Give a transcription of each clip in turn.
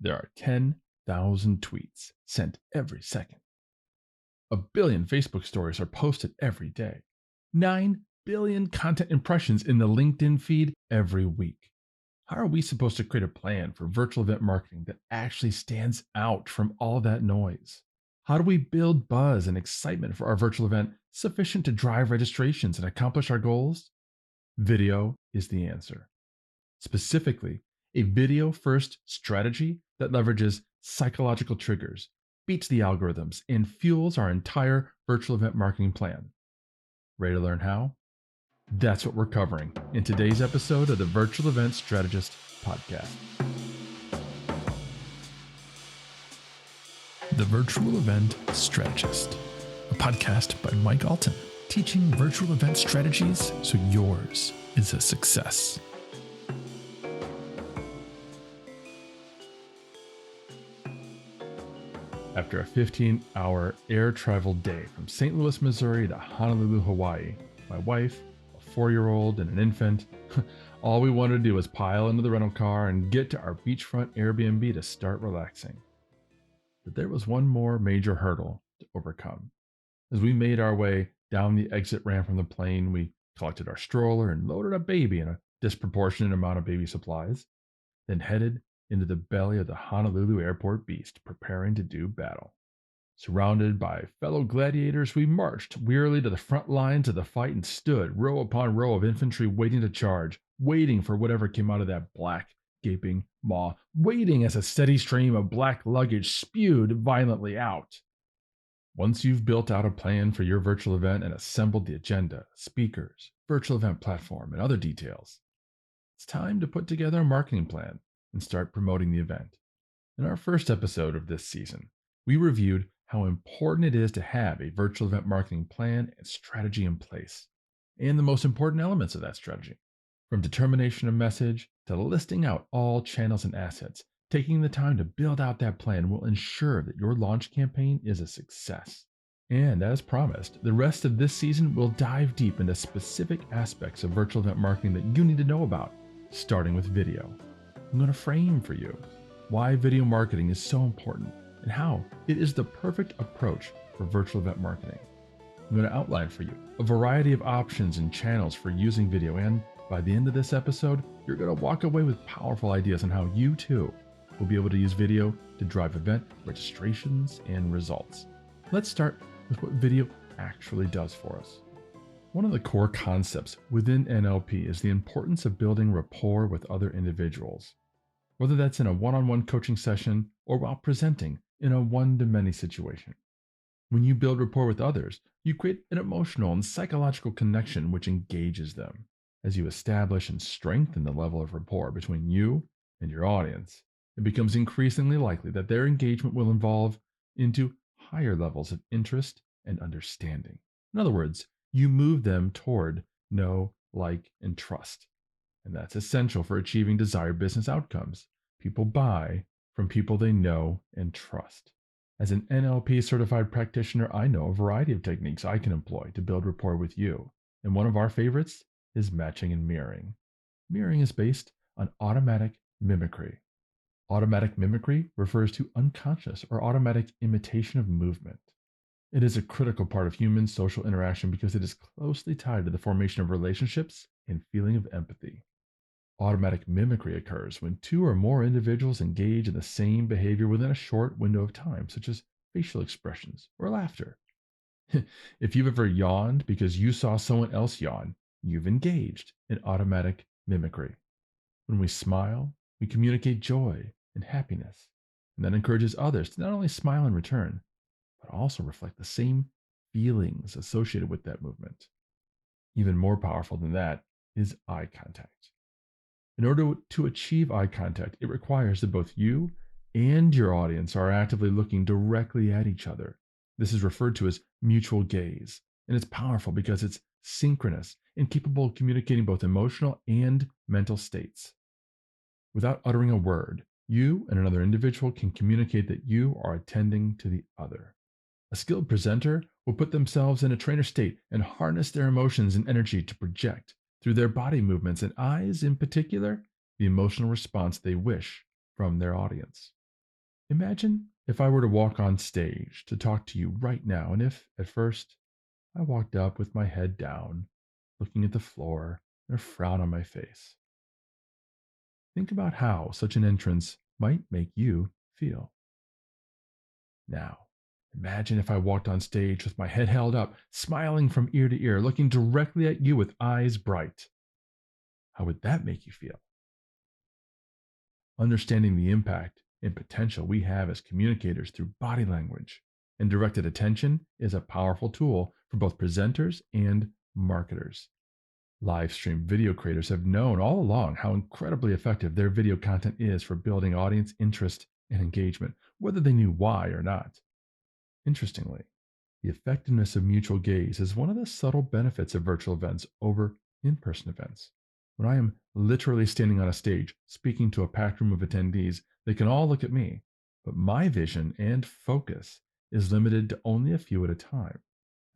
there are 10,000 tweets sent every second. A billion Facebook stories are posted every day. 9 billion content impressions in the LinkedIn feed every week. How are we supposed to create a plan for virtual event marketing that actually stands out from all that noise? How do we build buzz and excitement for our virtual event sufficient to drive registrations and accomplish our goals? Video is the answer. Specifically, a video first strategy that leverages psychological triggers, beats the algorithms, and fuels our entire virtual event marketing plan. Ready to learn how? That's what we're covering in today's episode of the Virtual Event Strategist podcast. The Virtual Event Strategist, a podcast by Mike Alton, teaching virtual event strategies so yours is a success. After a 15-hour air travel day from St. Louis, Missouri to Honolulu, Hawaii, my wife, a 4-year-old, and an infant, all we wanted to do was pile into the rental car and get to our beachfront Airbnb to start relaxing. But there was one more major hurdle to overcome. As we made our way down the exit ramp from the plane, we collected our stroller and loaded a baby and a disproportionate amount of baby supplies, then headed into the belly of the Honolulu airport beast, preparing to do battle. Surrounded by fellow gladiators, we marched wearily to the front lines of the fight and stood row upon row of infantry waiting to charge, waiting for whatever came out of that black, gaping maw, waiting as a steady stream of black luggage spewed violently out. Once you've built out a plan for your virtual event and assembled the agenda, speakers, virtual event platform, and other details, it's time to put together a marketing plan and start promoting the event. In our first episode of this season, we reviewed how important it is to have a virtual event marketing plan and strategy in place, and the most important elements of that strategy. From determination of message to listing out all channels and assets, taking the time to build out that plan will ensure that your launch campaign is a success. And as promised, the rest of this season will dive deep into specific aspects of virtual event marketing that you need to know about, starting with video. I'm going to frame for you why video marketing is so important and how it is the perfect approach for virtual event marketing. I'm going to outline for you a variety of options and channels for using video, and by the end of this episode, you're going to walk away with powerful ideas on how you too will be able to use video to drive event registrations and results. Let's start with what video actually does for us. One of the core concepts within NLP is the importance of building rapport with other individuals, whether that's in a one-on-one coaching session or while presenting in a one-to-many situation. When you build rapport with others, you create an emotional and psychological connection which engages them. As you establish and strengthen the level of rapport between you and your audience, it becomes increasingly likely that their engagement will evolve into higher levels of interest and understanding. In other words, you move them toward know, like, and trust. And that's essential for achieving desired business outcomes. People buy from people they know and trust. As an NLP certified practitioner, I know a variety of techniques I can employ to build rapport with you. And one of our favorites is matching and mirroring. Mirroring is based on automatic mimicry. Automatic mimicry refers to unconscious or automatic imitation of movement. It is a critical part of human social interaction because it is closely tied to the formation of relationships and feeling of empathy. Automatic mimicry occurs when two or more individuals engage in the same behavior within a short window of time, such as facial expressions or laughter. If you've ever yawned because you saw someone else yawn, you've engaged in automatic mimicry. When we smile, we communicate joy and happiness, and that encourages others to not only smile in return, but also reflect the same feelings associated with that movement. Even more powerful than that is eye contact. In order to achieve eye contact, it requires that both you and your audience are actively looking directly at each other. This is referred to as mutual gaze, and it's powerful because it's synchronous and capable of communicating both emotional and mental states. Without uttering a word, you and another individual can communicate that you are attending to the other. A skilled presenter will put themselves in a trainer state and harness their emotions and energy to project, through their body movements and eyes in particular, the emotional response they wish from their audience. Imagine if I were to walk on stage to talk to you right now, and if, at first, I walked up with my head down, looking at the floor, and a frown on my face. Think about how such an entrance might make you feel. Now, imagine if I walked on stage with my head held up, smiling from ear to ear, looking directly at you with eyes bright. How would that make you feel? Understanding the impact and potential we have as communicators through body language and directed attention is a powerful tool for both presenters and marketers. Live stream video creators have known all along how incredibly effective their video content is for building audience interest and engagement, whether they knew why or not. Interestingly, the effectiveness of mutual gaze is one of the subtle benefits of virtual events over in person events. When I am literally standing on a stage speaking to a packed room of attendees, they can all look at me, but my vision and focus is limited to only a few at a time.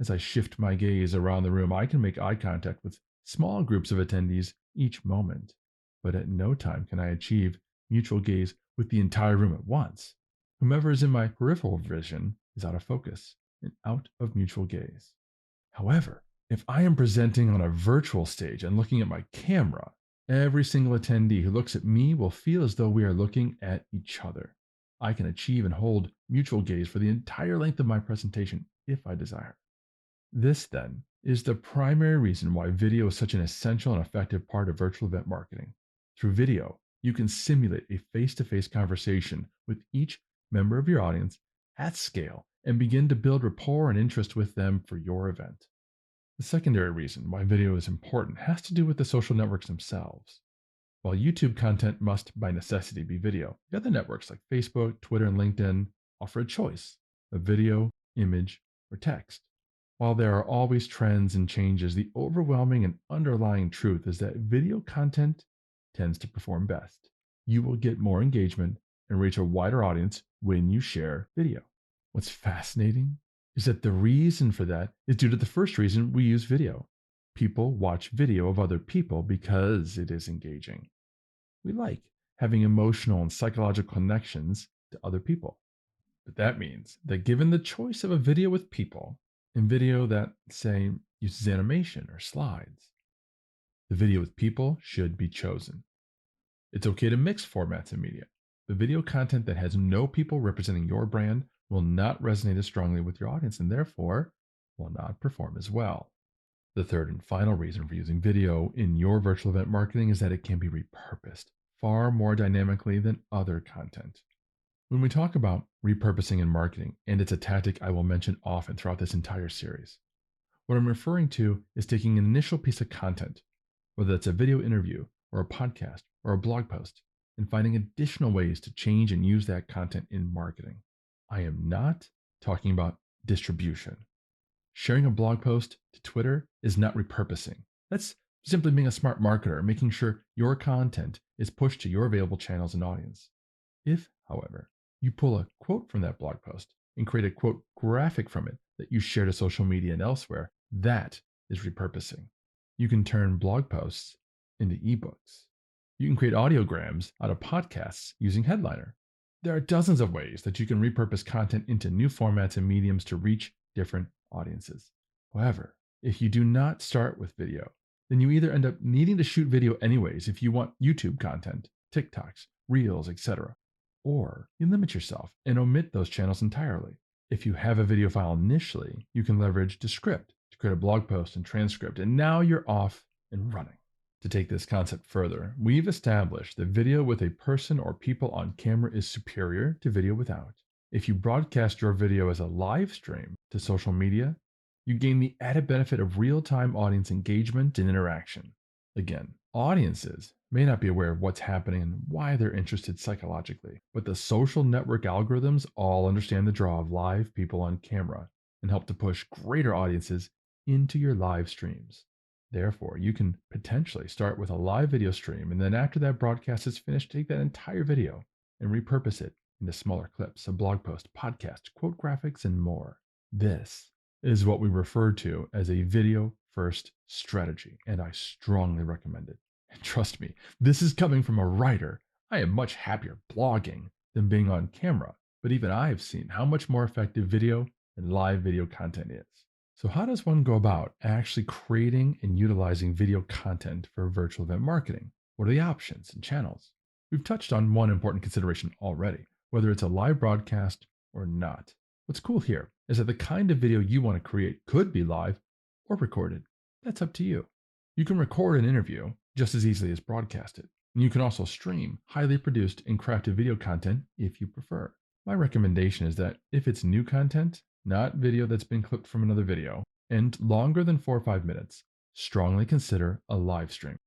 As I shift my gaze around the room, I can make eye contact with small groups of attendees each moment, but at no time can I achieve mutual gaze with the entire room at once. Whomever is in my peripheral vision is out of focus and out of mutual gaze. However, if I am presenting on a virtual stage and looking at my camera, every single attendee who looks at me will feel as though we are looking at each other. I can achieve and hold mutual gaze for the entire length of my presentation if I desire. This, then, is the primary reason why video is such an essential and effective part of virtual event marketing. Through video, you can simulate a face to face conversation with each member of your audience at scale and begin to build rapport and interest with them for your event. The secondary reason why video is important has to do with the social networks themselves. While YouTube content must by necessity be video, the other networks like Facebook, Twitter, and LinkedIn offer a choice of video, image, or text. While there are always trends and changes, the overwhelming and underlying truth is that video content tends to perform best. You will get more engagement and reach a wider audience when you share video. What's fascinating is that the reason for that is due to the first reason we use video. People watch video of other people because it is engaging. We like having emotional and psychological connections to other people. But that means that given the choice of a video with people and video that, say, uses animation or slides, the video with people should be chosen. It's okay to mix formats of media. The video content that has no people representing your brand will not resonate as strongly with your audience and therefore will not perform as well. The third and final reason for using video in your virtual event marketing is that it can be repurposed far more dynamically than other content. When we talk about repurposing in marketing, and it's a tactic I will mention often throughout this entire series, what I'm referring to is taking an initial piece of content, whether it's a video interview or a podcast or a blog post, and finding additional ways to change and use that content in marketing. I am not talking about distribution. Sharing a blog post to Twitter is not repurposing. That's simply being a smart marketer, making sure your content is pushed to your available channels and audience. If, however, you pull a quote from that blog post and create a quote graphic from it that you share to social media and elsewhere, that is repurposing. You can turn blog posts into ebooks. You can create audiograms out of podcasts using Headliner. There are dozens of ways that you can repurpose content into new formats and mediums to reach different audiences. However, if you do not start with video, then you either end up needing to shoot video anyways if you want YouTube content, TikToks, Reels, etc., or you limit yourself and omit those channels entirely. If you have a video file initially, you can leverage Descript to create a blog post and transcript, and now you're off and running. To take this concept further, we've established that video with a person or people on camera is superior to video without. If you broadcast your video as a live stream to social media, you gain the added benefit of real-time audience engagement and interaction. Again, audiences may not be aware of what's happening and why they're interested psychologically, but the social network algorithms all understand the draw of live people on camera and help to push greater audiences into your live streams. Therefore, you can potentially start with a live video stream and then after that broadcast is finished, take that entire video and repurpose it into smaller clips, a blog post, podcast, quote graphics, and more. This is what we refer to as a video first strategy, and I strongly recommend it. And trust me, this is coming from a writer. I am much happier blogging than being on camera, but even I've seen how much more effective video and live video content is. So, how does one go about actually creating and utilizing video content for virtual event marketing? What are the options and channels? We've touched on one important consideration already, whether it's a live broadcast or not. What's cool here is that the kind of video you want to create could be live or recorded. That's up to you. You can record an interview just as easily as broadcast it. And you can also stream highly produced and crafted video content if you prefer. My recommendation is that if it's new content, not video that's been clipped from another video, and longer than 4 or 5 minutes, strongly consider a live stream.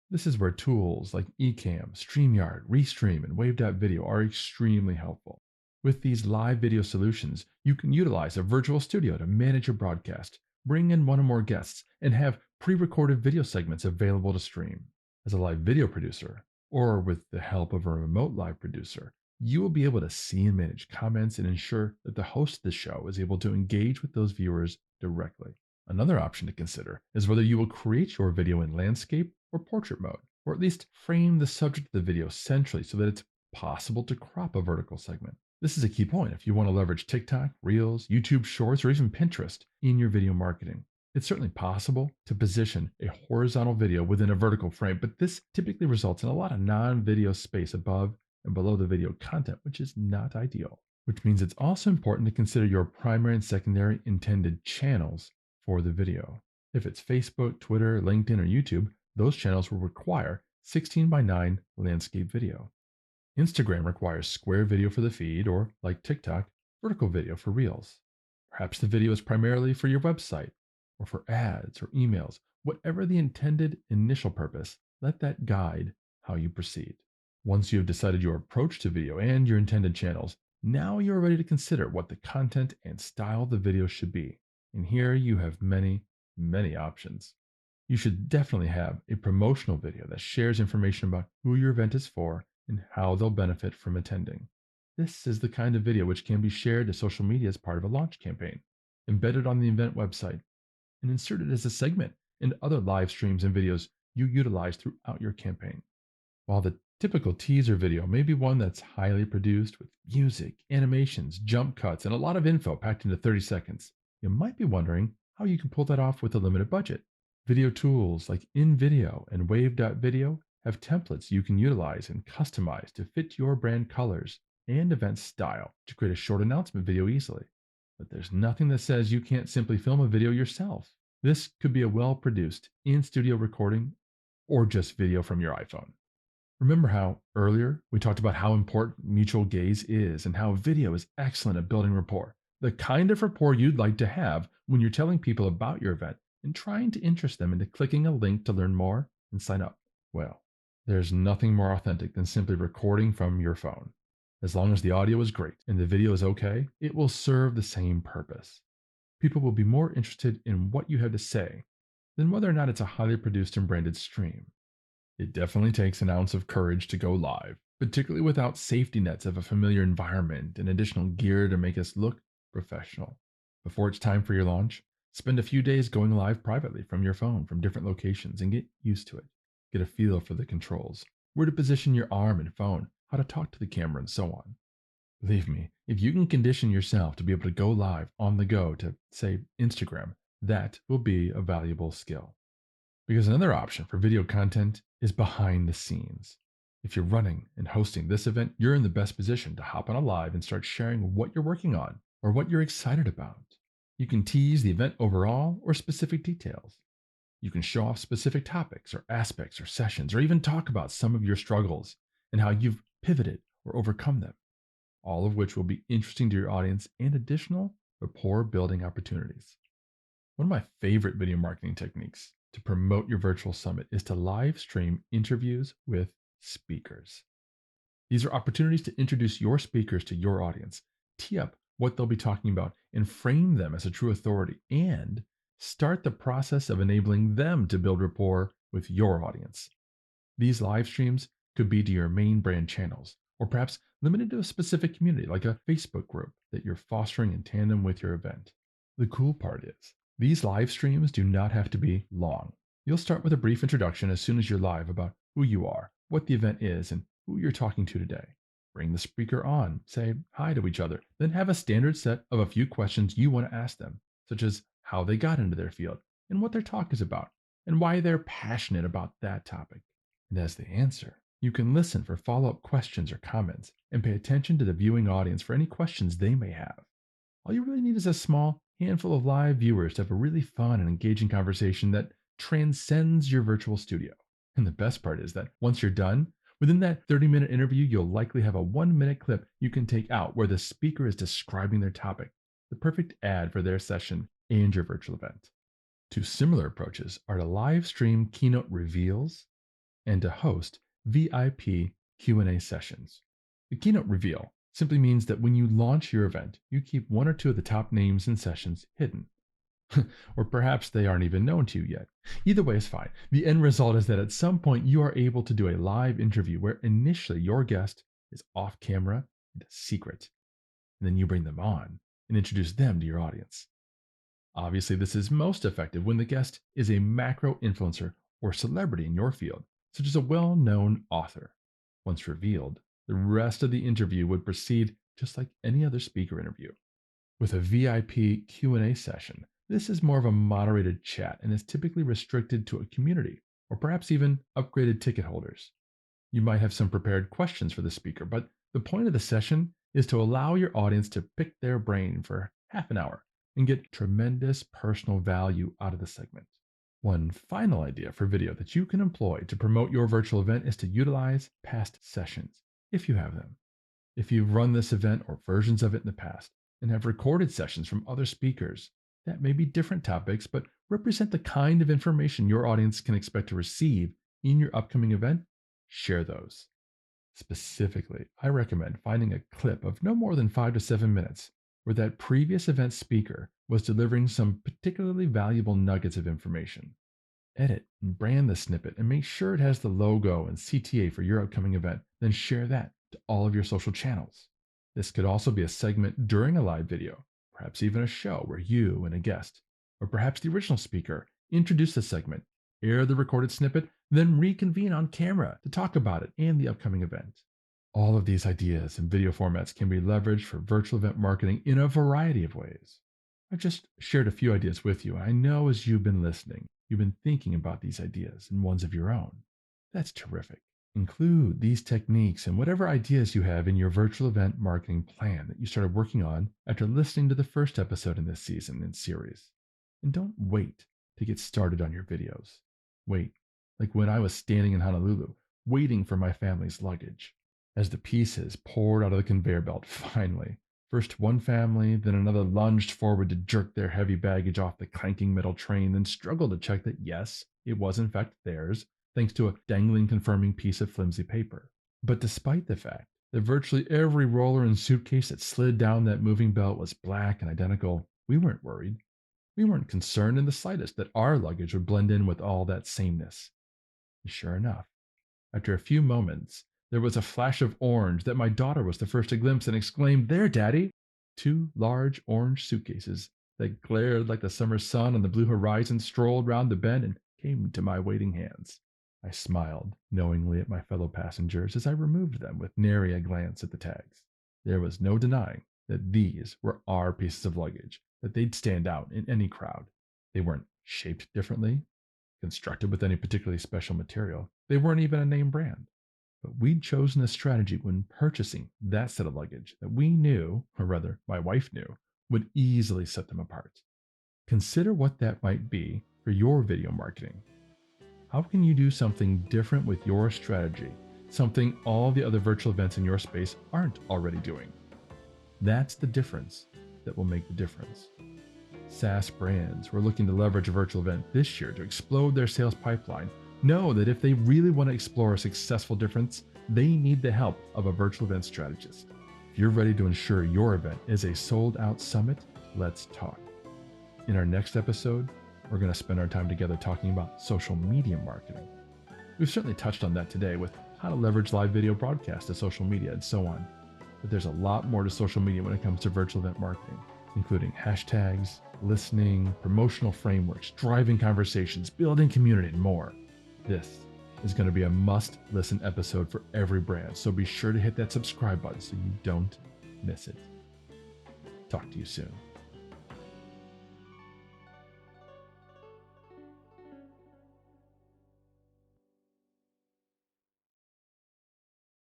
This is where tools like Ecamm, StreamYard, Restream, and Wave.video are extremely helpful. With these live video solutions, you can utilize a virtual studio to manage your broadcast, bring in one or more guests, and have pre-recorded video segments available to stream. As a live video producer, or with the help of a remote live producer, you will be able to see and manage comments and ensure that the host of the show is able to engage with those viewers directly. Another option to consider is whether you will create your video in landscape or portrait mode, or at least frame the subject of the video centrally so that it's possible to crop a vertical segment. This is a key point if you want to leverage TikTok, Reels, YouTube Shorts, or even Pinterest in your video marketing. It's certainly possible to position a horizontal video within a vertical frame, but this typically results in a lot of non-video space above and below the video content, which is not ideal. Which means it's also important to consider your primary and secondary intended channels for the video. If it's Facebook, Twitter, LinkedIn, or YouTube, those channels will require 16:9 landscape video. Instagram requires square video for the feed, or like TikTok, vertical video for Reels. Perhaps the video is primarily for your website, or for ads or emails. Whatever the intended initial purpose, let that guide how you proceed. Once you have decided your approach to video and your intended channels, now you're ready to consider what the content and style of the video should be. And here you have many options. You should definitely have a promotional video that shares information about who your event is for and how they'll benefit from attending. This is the kind of video which can be shared to social media as part of a launch campaign, embedded on the event website, and inserted as a segment in other live streams and videos you utilize throughout your campaign. While the typical teaser video may be one that's highly produced with music, animations, jump cuts, and a lot of info packed into 30 seconds, you might be wondering how you can pull that off with a limited budget. Video tools like InVideo and Wave.video have templates you can utilize and customize to fit your brand colors and event style to create a short announcement video easily. But there's nothing that says you can't simply film a video yourself. This could be a well-produced in-studio recording or just video from your iPhone. Remember how earlier we talked about how important mutual gaze is and how video is excellent at building rapport, the kind of rapport you'd like to have when you're telling people about your event and trying to interest them into clicking a link to learn more and sign up. Well, there's nothing more authentic than simply recording from your phone. As long as the audio is great and the video is okay, it will serve the same purpose. People will be more interested in what you have to say than whether or not it's a highly produced and branded stream. It definitely takes an ounce of courage to go live, particularly without safety nets of a familiar environment and additional gear to make us look professional. Before it's time for your launch, spend a few days going live privately from your phone from different locations and get used to it. Get a feel for the controls, where to position your arm and phone, how to talk to the camera, and so on. Believe me, if you can condition yourself to be able to go live on the go to, say, Instagram, that will be a valuable skill. Because another option for video content is behind the scenes. If you're running and hosting this event, you're in the best position to hop on a live and start sharing what you're working on or what you're excited about. You can tease the event overall or specific details. You can show off specific topics or aspects or sessions, or even talk about some of your struggles and how you've pivoted or overcome them, all of which will be interesting to your audience and additional rapport building opportunities. One of my favorite video marketing techniques to promote your virtual summit is to live stream interviews with speakers. These are opportunities to introduce your speakers to your audience, tee up what they'll be talking about, and frame them as a true authority, and start the process of enabling them to build rapport with your audience. These live streams could be to your main brand channels, or perhaps limited to a specific community like a Facebook group that you're fostering in tandem with your event. The cool part is, these live streams do not have to be long. You'll start with a brief introduction as soon as you're live about who you are, what the event is, and who you're talking to today. Bring the speaker on, say hi to each other, then have a standard set of a few questions you want to ask them, such as how they got into their field, and what their talk is about, and why they're passionate about that topic. And as they answer, you can listen for follow up questions or comments and pay attention to the viewing audience for any questions they may have. All you really need is a small handful of live viewers to have a really fun and engaging conversation that transcends your virtual studio. And the best part is that once you're done, within that 30-minute interview, you'll likely have a 1-minute clip you can take out where the speaker is describing their topic, the perfect ad for their session and your virtual event. Two similar approaches are to live stream keynote reveals and to host VIP Q&A sessions. The keynote reveal simply means that when you launch your event, you keep one or two of the top names and sessions hidden. Or perhaps they aren't even known to you yet. Either way is fine. The end result is that at some point you are able to do a live interview where initially your guest is off camera and a secret. And then you bring them on and introduce them to your audience. Obviously, this is most effective when the guest is a macro influencer or celebrity in your field, such as a well-known author. Once revealed, the rest of the interview would proceed just like any other speaker interview. With a VIP Q&A session, this is more of a moderated chat and is typically restricted to a community or perhaps even upgraded ticket holders. You might have some prepared questions for the speaker, but the point of the session is to allow your audience to pick their brain for half an hour and get tremendous personal value out of the segment. One final idea for video that you can employ to promote your virtual event is to utilize past sessions, if you have them. If you've run this event or versions of it in the past and have recorded sessions from other speakers that may be different topics but represent the kind of information your audience can expect to receive in your upcoming event, share those. Specifically, I recommend finding a clip of no more than 5 to 7 minutes where that previous event speaker was delivering some particularly valuable nuggets of information. Edit and brand the snippet and make sure it has the logo and CTA for your upcoming event, then share that to all of your social channels. This could also be a segment during a live video, perhaps even a show where you and a guest, or perhaps the original speaker, introduce the segment, air the recorded snippet, then reconvene on camera to talk about it and the upcoming event. All of these ideas and video formats can be leveraged for virtual event marketing in a variety of ways. I've just shared a few ideas with you, and I know as you've been listening, you've been thinking about these ideas and ones of your own. That's terrific. Include these techniques and whatever ideas you have in your virtual event marketing plan that you started working on after listening to the first episode in this season and series. And don't wait to get started on your videos. Wait, like when I was standing in Honolulu, waiting for my family's luggage. As the pieces poured out of the conveyor belt, finally, first one family, then another lunged forward to jerk their heavy baggage off the clanking metal train, then struggled to check that yes, it was in fact theirs, thanks to a dangling confirming piece of flimsy paper. But despite the fact that virtually every roller and suitcase that slid down that moving belt was black and identical, we weren't worried. We weren't concerned in the slightest that our luggage would blend in with all that sameness. And sure enough, after a few moments, there was a flash of orange that my daughter was the first to glimpse and exclaimed, "There, Daddy!" 2 large orange suitcases that glared like the summer sun on the blue horizon strolled round the bend and came into my waiting hands. I smiled knowingly at my fellow passengers as I removed them with nary a glance at the tags. There was no denying that these were our pieces of luggage, that they'd stand out in any crowd. They weren't shaped differently, constructed with any particularly special material. They weren't even a name brand. But we'd chosen a strategy when purchasing that set of luggage that we knew, or rather my wife knew, would easily set them apart. Consider what that might be for your video marketing. How can you do something different with your strategy, something all the other virtual events in your space aren't already doing? That's the difference that will make the difference. SaaS brands who are looking to leverage a virtual event this year to explode their sales pipeline know that if they really want to explore a successful difference, they need the help of a virtual event strategist. If you're ready to ensure your event is a sold-out summit, let's talk. In our next episode, we're going to spend our time together talking about social media marketing. We've certainly touched on that today with how to leverage live video broadcasts to social media and so on. But there's a lot more to social media when it comes to virtual event marketing, including hashtags, listening, promotional frameworks, driving conversations, building community, and more. This is going to be a must listen episode for every brand. So be sure to hit that subscribe button so you don't miss it. Talk to you soon.